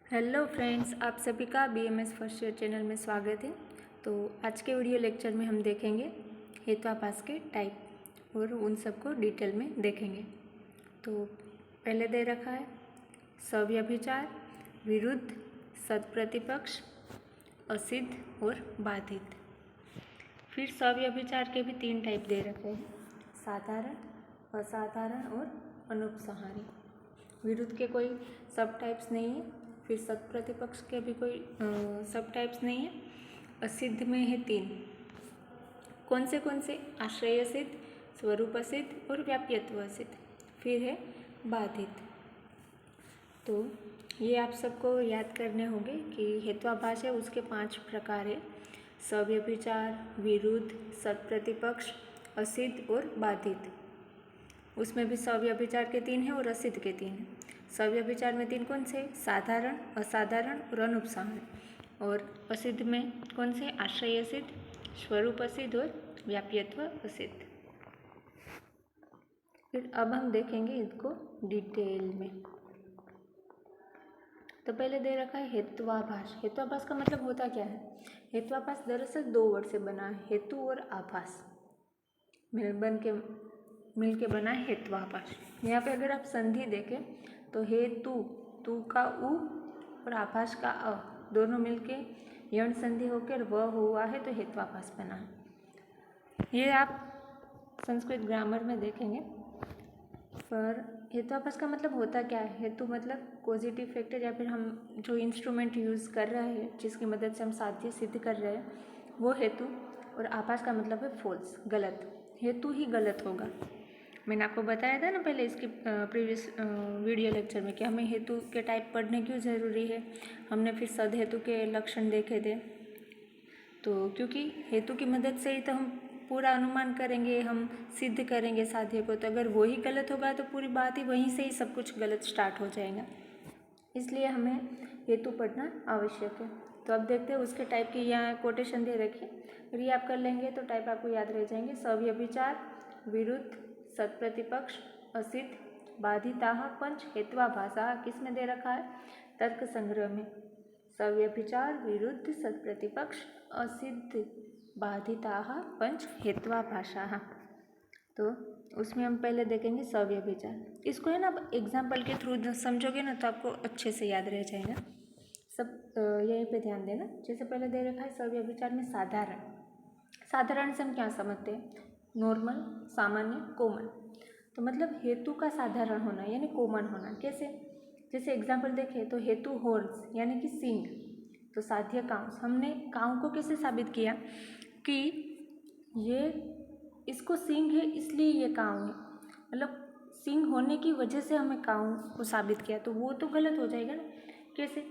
Hello friends, आप सभी का बीएमएस फर्स्ट ईयर चैनल में स्वागत है। तो आज के वीडियो लेक्चर में हम देखेंगे हेत्वाभाष के टाइप और उन सबको डिटेल में देखेंगे। तो पहले दे रखा है सव्यभिचार, विरुद्ध, सत्प्रतिपक्ष, असिद्ध और बाधित। फिर सव्यभिचार के भी 3 टाइप दे रखे हैं, साधारण, असाधारण और अनुपसंहारी। विरुद्ध के कोई सब टाइप्स नहीं है। फिर सत्प्रतिपक्ष के भी कोई सब टाइप्स नहीं है। असिद्ध में है 3। कौन से आश्रय सिद्ध, स्वरूप सिद्ध और व्याप्यत्व सिद्ध। फिर है बाधित। तो ये आप सबको याद करने होंगे कि हेत्वाभाष है उसके 5 प्रकार है, सव्यभिचार, विरुद्ध, सत्प्रतिपक्ष, असिद्ध और बाधित। उसमें भी सव्यभिचार के 3 हैं और असिद्ध के 3 हैं। सव्यभिचार में 3 कौन से? साधारण, असाधारण और अनुपसंहारी। और असिद्ध में कौन से? आश्रय असिद्ध, स्वरूप असिद्ध और व्याप्यत्व असिद्ध। फिर अब हम देखेंगे इसको डिटेल में। तो पहले दे रखा है हेत्वाभाष। हेत्वाभाष का मतलब होता क्या है? हेत्वाभाष दरअसल 2 वर्ड से बना है, हेतु और आभास मिल के बना है हेत्वाभाष। यहाँ पे अगर आप संधि देखें तो हेतु, तू का उ और आभास का अ दोनों मिलके यण संधि होकर व हुआ है, तो हेत्वाभाष बना है। ये आप संस्कृत ग्रामर में देखेंगे। पर हेत्वाभाष का मतलब होता क्या है? हेतु मतलब पॉजिटिव फैक्टर या फिर हम जो इंस्ट्रूमेंट यूज़ कर रहे हैं जिसकी मदद से हम साध्य सिद्ध कर रहे हैं वो हेतु, और आभास का मतलब है फॉल्स, गलत। हेतु ही गलत होगा। मैंने आपको बताया था ना पहले इसकी प्रीवियस वीडियो लेक्चर में कि हमें हेतु के टाइप पढ़ने क्यों ज़रूरी है। हमने फिर सद हेतु के लक्षण देखे थे। तो क्योंकि हेतु की मदद से ही तो हम पूरा अनुमान करेंगे, हम सिद्ध करेंगे साध्य को। तो अगर वो ही गलत होगा तो पूरी बात ही वहीं से ही सब कुछ गलत स्टार्ट हो जाएगा। इसलिए हमें हेतु पढ़ना आवश्यक है। तो अब देखते हैं उसके टाइप की यहाँ कोटेशन दे रखी, फिर ये आप कर लेंगे तो टाइप आपको याद रह जाएंगे। सव्यभिचार, विरुद्ध, सत्प्रतिपक्ष, असिद्ध, बाधिताः, पंच हेत्वाभाषा। किस में दे रखा है? तर्क संग्रह में। सव्यभिचार, विरुद्ध, सत्प्रतिपक्ष, असिद्ध, बाधिताः, पंच हेत्वाभाषा। तो उसमें हम पहले देखेंगे सव्यभिचार। इसको है ना आप एग्जाम्पल के थ्रू समझोगे ना तो आपको अच्छे से याद रह जाएगा। सब यहीं पे ध्यान देना। जैसे पहले दे रखा है सव्यभिचार में साधारण। साधारण से हम क्या समझते हैं? नॉर्मल, सामान्य, कॉमन। तो मतलब हेतु का साधारण होना यानी कॉमन होना। कैसे? जैसे एग्जाम्पल देखें तो हेतु हॉर्न्स यानी कि सींग, तो साध्य कांस। हमने काऊ को कैसे साबित किया कि ये इसको सींग है इसलिए ये काऊ है, मतलब सींग होने की वजह से हमें काऊ को साबित किया, तो वो तो गलत हो जाएगा ना। कैसे?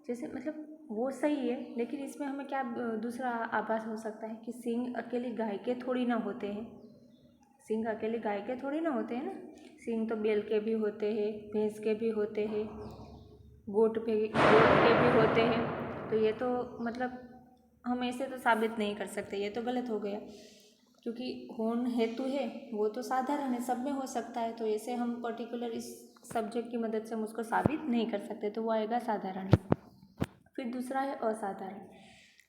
जैसे मतलब वो सही है लेकिन इसमें हमें क्या दूसरा आभास हो सकता है कि सींग अकेली गाय के थोड़ी ना होते हैं। सींग अकेले गाय के थोड़ी ना होते हैं ना। सींग तो बैल के भी होते हैं, भैंस के भी होते हैं, गोट के भी होते हैं। तो ये तो मतलब हम ऐसे तो साबित नहीं कर सकते, ये तो गलत हो गया। क्योंकि होन हेतु है वो तो साधारण है, सब में हो सकता है। तो ऐसे हम पर्टिकुलर इस सब्जेक्ट की मदद से हम उसको साबित नहीं कर सकते, तो वो आएगा साधारण। फिर दूसरा है असाधारण।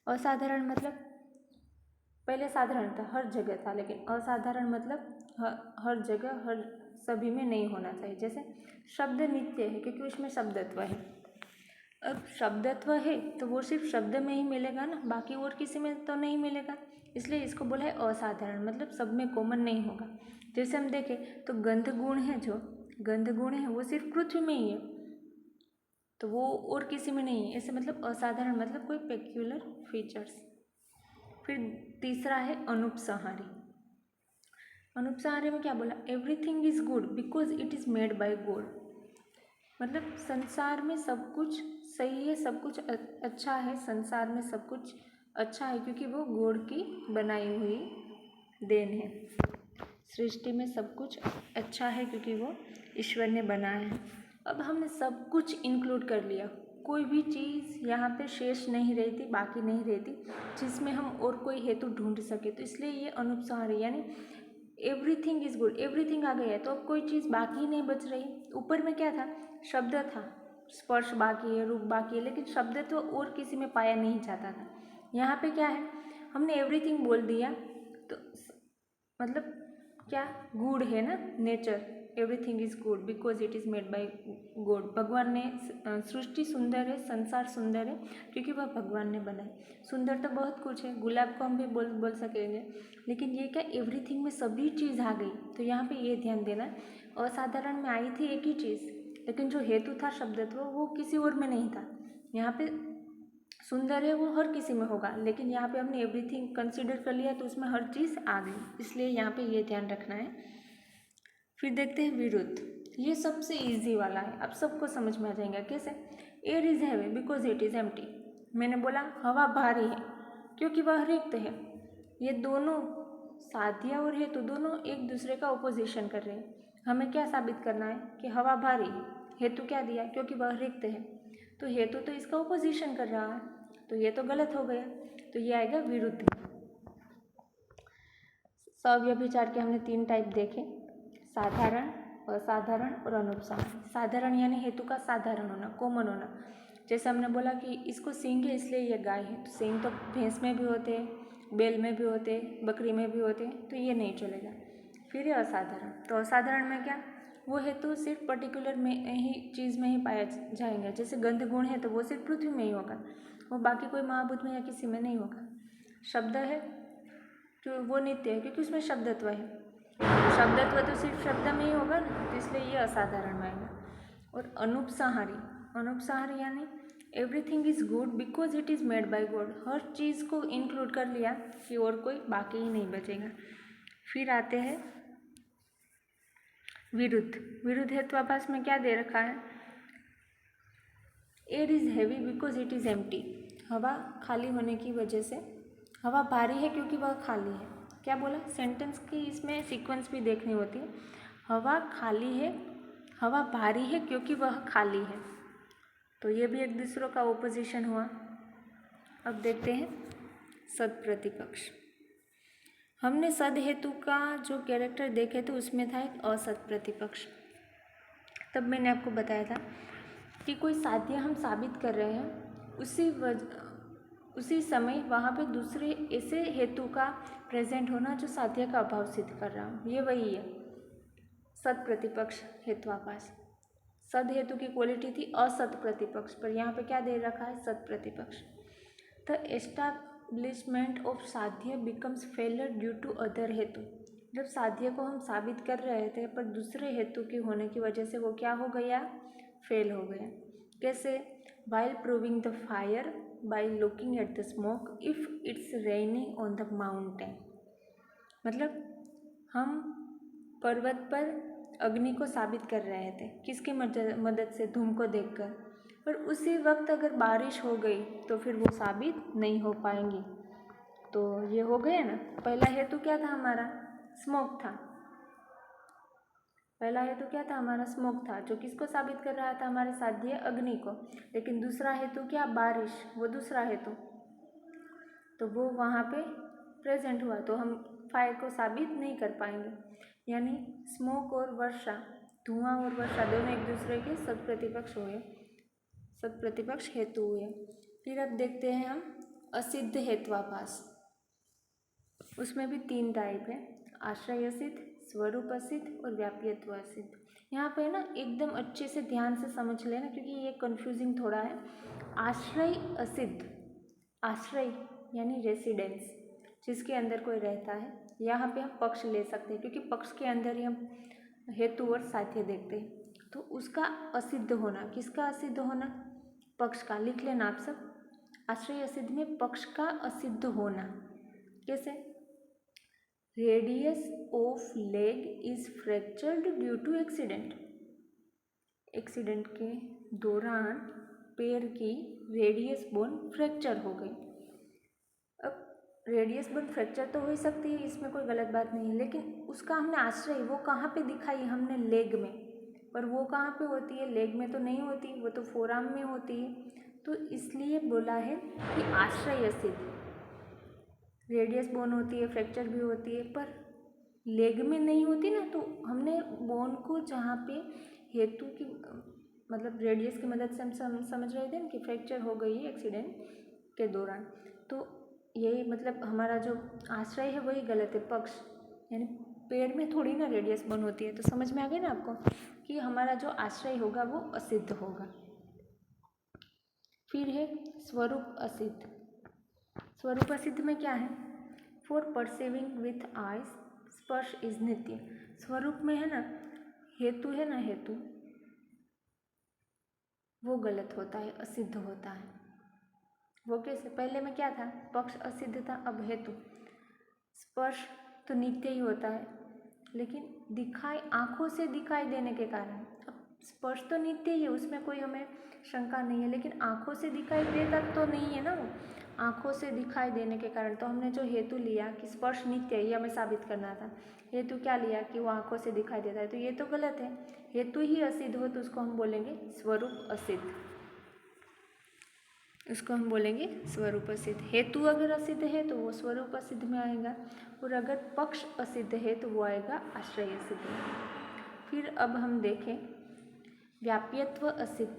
असाधारण मतलब पहले साधारण था, हर जगह था, लेकिन असाधारण मतलब हर जगह हर सभी में नहीं होना चाहिए। जैसे शब्द नित्य है क्योंकि उसमें शब्दत्व है। अब शब्दत्व है तो वो सिर्फ शब्द में ही मिलेगा ना, बाकी और किसी में तो नहीं मिलेगा। इसलिए इसको बोला है असाधारण, मतलब सब में कॉमन नहीं होगा। जैसे हम देखें तो गंध गुण है, जो गंध गुण है वो सिर्फ पृथ्वी में ही है, तो वो और किसी में नहीं है। ऐसे मतलब असाधारण मतलब कोई पेक्यूलर फीचर्स। फिर तीसरा है अनुपसंहारी। अनुपसंहारी में क्या बोला? Everything is good because it is made by God. मतलब संसार में सब कुछ सही है, सब कुछ अच्छा है, संसार में सब कुछ अच्छा है क्योंकि वो गॉड की बनाई हुई देन है। सृष्टि में सब कुछ अच्छा है क्योंकि वो ईश्वर ने बनाया है। अब हमने सब कुछ इंक्लूड कर लिया, कोई भी चीज़ यहाँ पे शेष नहीं रहती, बाकी नहीं रहती जिसमें हम और कोई हेतु ढूंढ सके। तो इसलिए ये अनुपसंहारी यानी एवरीथिंग इज गुड, एवरीथिंग आ गया है तो अब कोई चीज़ बाकी नहीं बच रही। ऊपर में क्या था? शब्द था, स्पर्श बाकी है, रूप बाकी है, लेकिन शब्दत्व और किसी में पाया नहीं जाता था। यहाँ पे क्या है, हमने एवरीथिंग बोल दिया तो मतलब क्या, गुड है ना, nature, everything is good because it is made by God. भगवान ने सृष्टि सुंदर है, संसार सुंदर है क्योंकि वह भगवान ने बनाई। सुंदर तो बहुत कुछ है, गुलाब को हम भी बोल सकेंगे, लेकिन ये क्या, एवरीथिंग में सभी चीज़ आ गई। तो यहाँ पे ये ध्यान देना, असाधारण में आई थी एक ही चीज़, लेकिन जो हेतु था शब्दत्व वो किसी और में नहीं था। यहाँ पे सुंदर है वो हर किसी में होगा, लेकिन यहाँ पे हमने एवरीथिंग कंसिडर कर लिया तो उसमें हर चीज़ आ गई, इसलिए यहाँ पे ये ध्यान रखना है। फिर देखते हैं विरुद्ध। ये सबसे इजी वाला है, अब सबको समझ में आ जाएगा कैसे। Air is heavy because it is empty. मैंने बोला हवा भारी है क्योंकि वह रिक्त है। ये दोनों साध्य और हेतु दोनों एक दूसरे का ओपोजिशन कर रहे हैं। हमें क्या साबित करना है कि हवा भारी है, हेतु क्या दिया, क्योंकि वह रिक्त है, तो हेतु तो इसका ओपोजिशन कर रहा है, तो ये तो गलत हो गया, तो ये आएगा विरुद्ध। सव्यभिचार के हमने 3 टाइप देखे, साधारण, असाधारण और अनुपसारण। साधारण यानी हेतु का साधारण होना, कॉमन होना। जैसे हमने बोला कि इसको सींग है इसलिए ये गाय है, तो सींग तो भैंस में भी होते हैं, बैल में भी होते हैं, बकरी में भी होते हैं, तो ये नहीं चलेगा। फिर ये असाधारण, तो असाधारण में क्या, वो हेतु सिर्फ पर्टिकुलर में ही चीज़ में ही पाया जाएंगे। जैसे गंध गुण है तो वो सिर्फ पृथ्वी में ही होगा, वो बाकी कोई महाभूत में या किसी में नहीं होगा। शब्द है जो वो नित्य है क्योंकि उसमें शब्दत्व है, शब्दत्व तो सिर्फ शब्द में ही होगा ना, तो इसलिए ये असाधारण में आएगा। और अनुपसाहारी, अनुपसाहारी यानी everything is good because it is made by God. हर चीज़ को इंक्लूड कर लिया कि और कोई बाकी ही नहीं बचेगा। फिर आते हैं विरुद्ध। विरुद्ध हेत्वाभास में क्या दे रखा है, air is heavy because it is empty. हवा खाली होने की वजह से, हवा भारी है क्योंकि वह खाली है। क्या बोला, सेंटेंस की इसमें सीक्वेंस भी देखनी होती है। हवा खाली है, हवा भारी है क्योंकि वह खाली है, तो ये भी एक दूसरों का ओपोजिशन हुआ। अब देखते हैं सद प्रतिपक्ष। हमने सद हेतु का जो कैरेक्टर देखे तो उसमें था एक असद प्रतिपक्ष। तब मैंने आपको बताया था कि कोई साध्य हम साबित कर रहे हैं, उसी समय वहाँ पे दूसरे ऐसे हेतु का प्रेजेंट होना जो साध्य का अभाव सिद्ध कर रहा हूँ, ये वही है सद प्रतिपक्ष हेत्वाभास। सद हेतु की क्वालिटी थी असत प्रतिपक्ष, पर यहाँ पे क्या दे रखा है, सद प्रतिपक्ष। द एस्टैब्लिशमेंट ऑफ साध्य becomes failure due to other हेतु। जब साध्य को हम साबित कर रहे थे पर दूसरे हेतु के होने की वजह से वो क्या हो गया, फेल हो गया। कैसे, while proving the fire by looking at the smoke if it's raining on the mountain. मतलब हम पर्वत पर अग्नि को साबित कर रहे थे, किसकी मदद से, धूम को देखकर, पर उसी वक्त अगर बारिश हो गई तो फिर वो साबित नहीं हो पाएंगी। तो ये हो गया ना। पहला हेतु क्या था हमारा, स्मोक था। पहला हेतु क्या था हमारा, स्मोक था, जो किसको साबित कर रहा था, हमारे साध्य अग्नि को। लेकिन दूसरा हेतु क्या, बारिश, वो दूसरा हेतु, तो वो वहाँ पे प्रेजेंट हुआ, तो हम फायर को साबित नहीं कर पाएंगे। यानी स्मोक और वर्षा, धुआं और वर्षा दोनों एक दूसरे के सद प्रतिपक्ष हुए, सद प्रतिपक्ष हेतु हुए। फिर अब देखते हैं हम असिद्ध हेत्वाभास। उसमें भी 3 टाइप है, आश्रय असिद्ध, स्वरूप असिद्ध और व्याप्यत्व असिद्ध। यहाँ पे ना एकदम अच्छे से ध्यान से समझ लेना क्योंकि ये कन्फ्यूजिंग थोड़ा है। आश्रय असिद्ध, आश्रय यानी रेसिडेंस, जिसके अंदर कोई रहता है। यहाँ पे हम पक्ष ले सकते हैं क्योंकि पक्ष के अंदर ही हम हेतु और साध्य देखते हैं। तो उसका असिद्ध होना, किसका असिद्ध होना, पक्ष का। लिख लेना आप सब, आश्रय असिद्ध में पक्ष का असिद्ध होना। कैसे, radius of leg is fractured due to accident. Accident के दौरान पैर की रेडियस बोन फ्रैक्चर हो गई। अब रेडियस बोन फ्रैक्चर तो हो ही सकती है, इसमें कोई गलत बात नहीं है, लेकिन उसका हमने आश्रय वो कहाँ पे दिखाई, हमने लेग में, पर वो कहाँ पे होती है, लेग में तो नहीं होती, वो तो फोरआर्म में होती है। तो इसलिए बोला है कि आश्रय असिद्ध, रेडियस बोन होती है, फ्रैक्चर भी होती है, पर लेग में नहीं होती ना। तो हमने बोन को जहाँ पे हेतु की मतलब रेडियस की मदद से हम समझ रहे थे कि फ्रैक्चर हो गई है एक्सीडेंट के दौरान। तो यही मतलब हमारा जो आश्रय है वही गलत है, पक्ष यानी पेड़ में थोड़ी ना रेडियस बन होती है। तो समझ में आ गया ना आपको कि हमारा जो आश्रय होगा वो असिद्ध होगा। फिर है स्वरूप असिद्ध। स्वरूप असिद्ध में क्या है? फॉर परसीविंग विथ आइज स्पर्श इज नित्य। स्वरूप में है ना हेतु है ना, हेतु वो गलत होता है, असिद्ध होता है। वो कैसे? पहले में क्या था? पक्ष असिद्ध था, अब हेतु। स्पर्श तो नित्य ही होता है, लेकिन दिखाई आंखों से दिखाई देने के कारण, अब स्पर्श तो नित्य ही है, उसमें कोई हमें शंका नहीं है, लेकिन आंखों से दिखाई देता तो नहीं है ना वो। आंखों से दिखाई देने के कारण, तो हमने जो हेतु लिया कि स्पर्श नित्य है, ये हमें साबित करना था। हेतु क्या लिया कि वो आंखों से दिखाई देता है, तो ये तो गलत है। हेतु ही असिद्ध हो तो उसको हम बोलेंगे स्वरूप असिद्ध, उसको हम बोलेंगे स्वरूप असिद्ध। हेतु अगर असिद्ध है तो वो स्वरूप असिद्ध में आएगा, और अगर पक्ष असिद्ध है तो वो आएगा आश्रय असिद्ध में। फिर अब हम देखें व्याप्यत्व असिद्ध।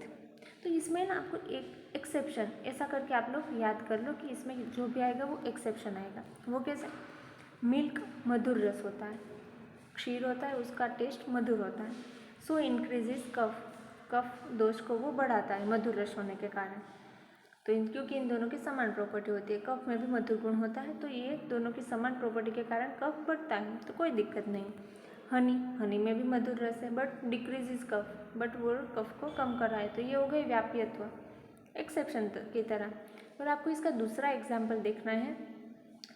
तो इसमें ना आपको एक एक्सेप्शन ऐसा करके आप लोग याद कर लो कि इसमें जो भी आएगा वो एक्सेप्शन आएगा। वो कैसे? मिल्क मधुर रस होता है, क्षीर होता है, उसका टेस्ट मधुर होता है। सो इंक्रीजेस कफ, कफ दोष को वो बढ़ाता है मधुर रस होने के कारण। तो क्योंकि इन दोनों की समान प्रॉपर्टी होती है, कफ में भी मधुर गुण होता है, तो ये दोनों की समान प्रॉपर्टी के कारण कफ बढ़ता है, तो कोई दिक्कत नहीं। हनी, हनी में भी मधुर रस है बट डिक्रीज इज कफ, बट वो कफ को कम कर रहा है, तो ये हो गई व्याप्यत्व एक्सेप्शन की तरह। और आपको इसका दूसरा एग्जाम्पल देखना है,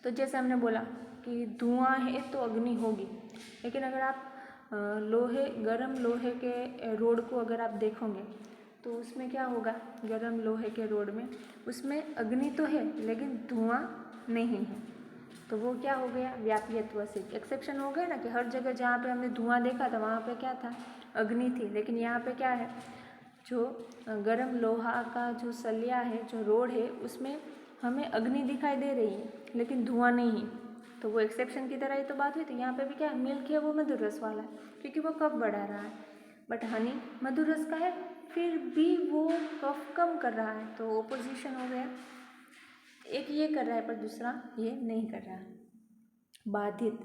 तो जैसे हमने बोला कि धुआं है तो अग्नि होगी, लेकिन अगर आप गर्म लोहे के रोड को अगर आप देखोगे तो उसमें क्या होगा? गर्म लोहे के रोड में उसमें अग्नि तो है लेकिन धुआं नहीं है, तो वो क्या हो गया? व्याप्यत्व सिद्ध। एक्सेप्शन हो गया ना कि हर जगह जहाँ पे हमने धुआं देखा था वहाँ पे क्या था? अग्नि थी, लेकिन यहाँ पे क्या है? जो गर्म लोहा का जो सलिया है, जो रोड है, उसमें हमें अग्नि दिखाई दे रही है लेकिन धुआं नहीं, तो वो एक्सेप्शन की तरह ही तो बात हुई। तो यहाँ पे भी क्या है? मिल्क है वो मधुर रस वाला है क्योंकि वो कफ बढ़ा रहा है, बट हनी मधुर रस का है फिर भी वो कफ कम कर रहा है, तो ओपोजिशन हो गया। एक ये कर रहा है पर दूसरा ये नहीं कर रहा है। बाधित।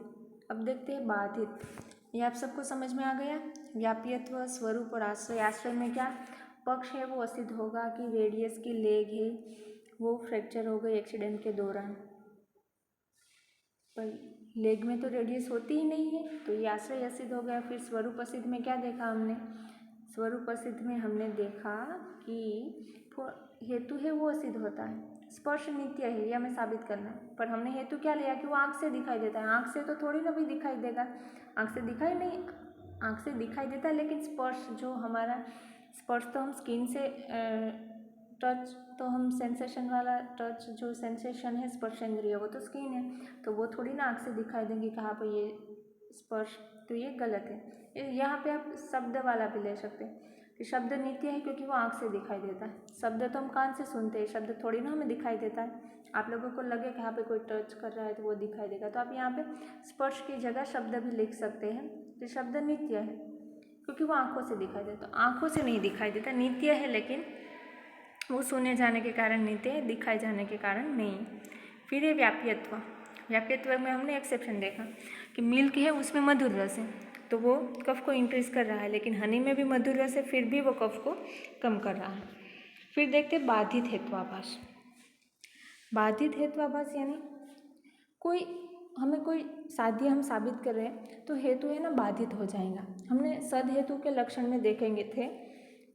अब देखते हैं बाधित, ये आप सबको समझ में आ गया? व्याप्यत्व, स्वरूप और आश्रय। आश्रय में क्या पक्ष है वो असिद्ध होगा कि रेडियस की लेग है वो फ्रैक्चर हो गई एक्सीडेंट के दौरान, पर लेग में तो रेडियस होती ही नहीं है, तो ये आश्रय असिद्ध हो गया। फिर स्वरूप असिद्ध में क्या देखा हमने? स्वरूप असिद्ध में हमने देखा कि हेतु है वो असिद्ध होता है, स्पर्श नित्य है, ये हमें साबित करना है, पर हमने हेतु क्या लिया कि वो आँख से दिखाई देता है। आँख से तो थोड़ी ना भी दिखाई देगा, आँख से दिखाई नहीं, आँख से दिखाई देता है, लेकिन स्पर्श जो हमारा स्पर्श तो हम स्किन से टच, तो हम सेंसेशन वाला टच जो सेंसेशन है स्पर्शेंद्रिय वो तो स्किन है, तो वो थोड़ी ना आँख से दिखाई देंगी कहाँ पर ये स्पर्श, तो ये गलत है। यहाँ पे आप शब्द वाला भी ले सकते हैं कि शब्द नित्य है क्योंकि वो आँख से दिखाई देता है। शब्द तो हम कान से सुनते हैं, शब्द थोड़ी ना हमें दिखाई देता है। आप लोगों को लगे कि यहाँ पे कोई टच कर रहा है तो वो दिखाई देगा, तो आप यहाँ पे स्पर्श की जगह शब्द भी लिख सकते हैं कि शब्द नित्य है क्योंकि वो आँखों से दिखाई देता। तो आँखों से नहीं दिखाई देता, नित्य है, लेकिन वो सुने जाने के कारण नित्य है, दिखाए जाने के कारण नहीं। फिर ये व्याप्यत्व। व्याप्यत्व में हमने एक्सेप्शन देखा कि मिल्क है उसमें मधुर रस है, तो वो कफ को इंक्रीज कर रहा है, लेकिन हनी में भी मधुर रस है फिर भी वो कफ को कम कर रहा है। फिर देखते बाधित हेत्वाभास। बाधित हेत्वाभास यानी कोई साध्य हम साबित कर रहे हैं तो हेतु है ना बाधित हो जाएगा। हमने सद हेतु के लक्षण में देखेंगे थे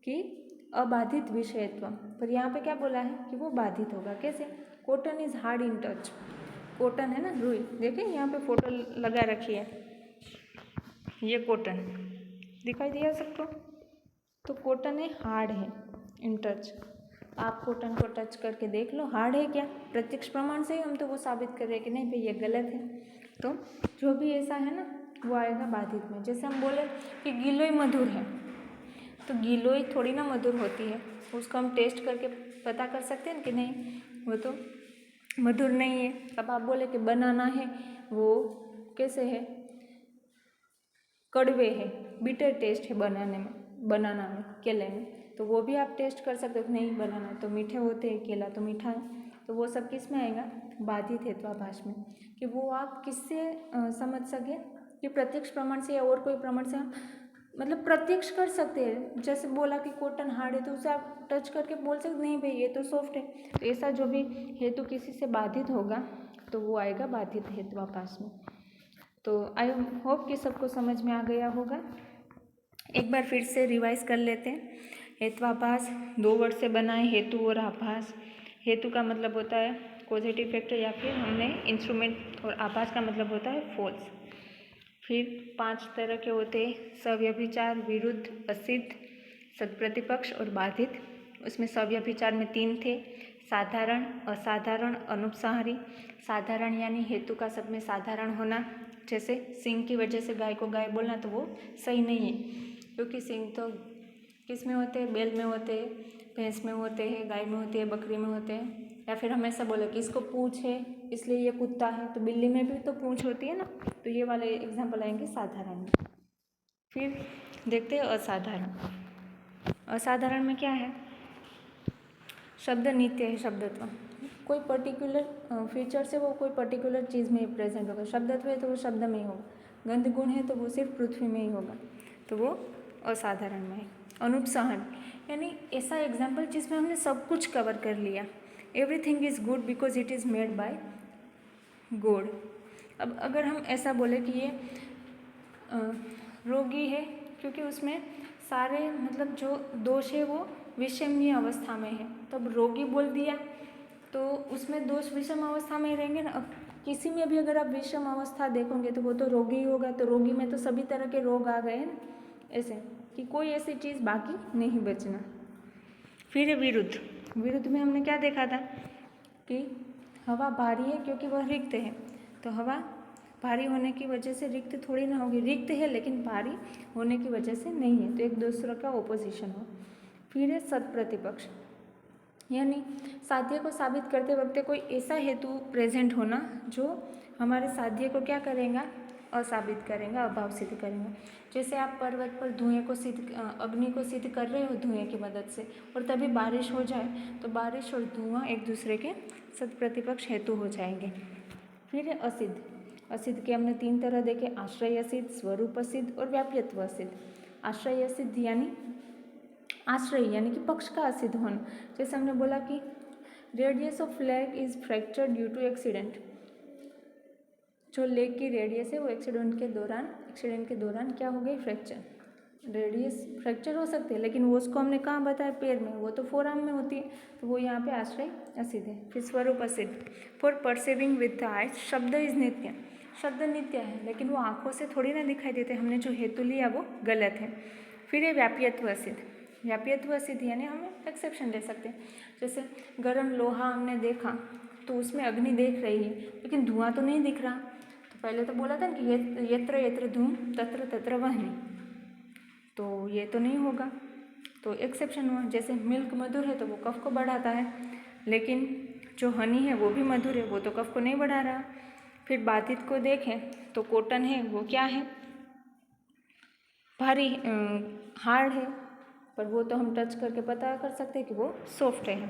कि अबाधित विषयत्व, पर यहाँ पे क्या बोला है कि वो बाधित होगा। कैसे? Cotton is hard in touch, cotton है ना रुई, देखें यहाँ पे फोटो लगा रखी है, ये कॉटन दिखाई दिया सबको, तो कॉटन है हार्ड है इन टच। आप कॉटन को टच करके देख लो हार्ड है क्या, प्रत्यक्ष प्रमाण से ही हम तो वो साबित कर रहे हैं कि नहीं भाई ये गलत है। तो जो भी ऐसा है ना वो आएगा बाधित में। जैसे हम बोले कि गिलोय मधुर है, तो गिलोय थोड़ी ना मधुर होती है, उसको हम टेस्ट करके पता कर सकते हैं कि नहीं वो तो मधुर नहीं है। अब आप बोले कि बनाना है, वो कैसे है? कड़वे है, बिटर टेस्ट है बनाना में, केले में, तो वो भी आप टेस्ट कर सकते हो, नहीं बनाना है तो मीठे होते हैं, केला तो मीठा है, तो वो सब किस में आएगा, बाधित हेत्वाभास में। कि वो आप किससे समझ सके कि प्रत्यक्ष प्रमाण से या और कोई प्रमाण से हम मतलब प्रत्यक्ष कर सकते हैं। जैसे बोला कि कॉटन हार्ड है तो उसे आप टच करके बोल सकते नहीं भाई ये तो सॉफ्ट है। तो ऐसा जो भी हेतु किसी से बाधित होगा तो वो आएगा बाधित हेत्वाभास में। तो आई होप कि सबको समझ में आ गया होगा। एक बार फिर से रिवाइज कर लेते हैं। हेत्वाभास 2 वर्ड से बना है, हेतु और आभास। हेतु का मतलब होता है पॉजिटिव फैक्टर या फिर हमने इंस्ट्रूमेंट, और आभास का मतलब होता है फॉल्स। फिर 5 तरह के होते हैं, सव्यभिचार, विरुद्ध, असिद्ध, सत्प्रतिपक्ष और बाधित। उसमें सव्यभिचार में 3 थे, साधारण, असाधारण, अनुपसंहारी। साधारण यानी हेतु का सब में साधारण होना, जैसे सिंह की वजह से गाय को गाय बोलना तो वो सही नहीं है, क्योंकि सिंह तो किस में होते हैं, बैल में होते हैं, भैंस में होते हैं, गाय में होते हैं, बकरी में होते हैं। या फिर हम ऐसा बोले कि इसको पूँछ है इसलिए ये कुत्ता है, तो बिल्ली में भी तो पूँछ होती है ना। तो ये वाले एग्जाम्पल आएंगे साधारण में। फिर देखते हैं असाधारण। असाधारण में क्या है, शब्द नित्य है, शब्दत्व, कोई पर्टिकुलर फीचर से वो कोई पर्टिकुलर चीज़ में प्रेजेंट होगा। शब्दत्व है तो वो शब्द में ही होगा, गंध गुण है तो वो सिर्फ पृथ्वी में ही होगा, तो वो असाधारण में है। अनुपसंहार यानी ऐसा एग्जाम्पल जिसमें हमने सब कुछ कवर कर लिया। Everything is good because it is made by God. अब अगर हम ऐसा बोले कि ये रोगी है क्योंकि उसमें सारे मतलब जो दोष है वो विषम्य अवस्था में है, तो अब रोगी बोल दिया तो उसमें दोष विषम अवस्था में ही रहेंगे ना। अब किसी में भी अगर आप विषम अवस्था देखोगे तो वो तो रोगी ही होगा, तो रोगी में तो सभी तरह के रोग आ गए ना, ऐसे कि कोई ऐसी चीज़ बाकी नहीं बचना। फिर विरुद्ध, विरुद्ध में हमने क्या देखा था कि हवा भारी है क्योंकि वह रिक्त है, तो हवा भारी होने की वजह से रिक्त थोड़ी ना होगी, रिक्त है लेकिन भारी होने की वजह से नहीं है, तो एक दूसरे का ओपोजिशन हो। फिर है सत्प्रतिपक्ष, यानी साध्य को साबित करते वक्त कोई ऐसा हेतु प्रेजेंट होना जो हमारे साध्य को क्या करेगा, असाबित करेगा, अभाव सिद्ध करेगा। जैसे आप पर्वत पर धुएं को अग्नि को सिद्ध कर रहे हो धुएं की मदद से, और तभी बारिश हो जाए तो बारिश और धुआं एक दूसरे के सत्प्रतिपक्ष हेतु हो जाएंगे। फिर है असिद्ध। असिद्ध के हमने 3 तरह देखे, आश्रय असिद्ध, स्वरूप असिद्ध और व्याप्यत्व असिद्ध। आश्रय असिद्ध यानी आश्रय यानी कि पक्ष का असिद्ध होना। जैसे हमने बोला कि radius of leg is fracture due to accident, जो लेग की रेडियस है वो एक्सीडेंट के दौरान क्या हो गई, फ्रैक्चर। रेडियस फ्रैक्चर हो सकते हैं लेकिन वो उसको हमने कहाँ बताया, पैर में, वो तो फोरआर्म में होती है, तो वो यहाँ पे आश्रय असिद्ध है। फिर स्वरूप असिद्ध, फॉर परसेविंग विद द आइज, शब्द इज नित्य, शब्द नित्य है लेकिन वो आँखों से थोड़ी ना दिखाई देते, हमने जो हेतु लिया वो गलत है। फिर ये व्याप्यत्व असिद्ध, व्याप्यत्व असिद्ध यानी हम एक्सेप्शन ले सकते हैं। जैसे गर्म लोहा हमने देखा तो उसमें अग्नि देख रही है लेकिन धुआं तो नहीं दिख रहा, तो पहले तो बोला था ना कि यत्र यत्र धूम तत्र तत्र वह्नि, तो ये तो नहीं होगा, तो एक्सेप्शन हुआ। जैसे मिल्क मधुर है तो वो कफ को बढ़ाता है, लेकिन जो हनी है वो भी मधुर है, वो तो कफ को नहीं बढ़ा रहा। फिर बाधित को देखें तो कॉटन है वो क्या है, भारी हार्ड है, पर वो तो हम टच करके पता कर सकते हैं कि वो सॉफ्ट है।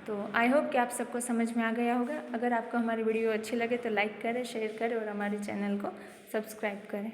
तो आई होप कि आप सबको समझ में आ गया होगा। अगर आपको हमारी वीडियो अच्छी लगे तो लाइक करें, शेयर करें और हमारे चैनल को सब्सक्राइब करें।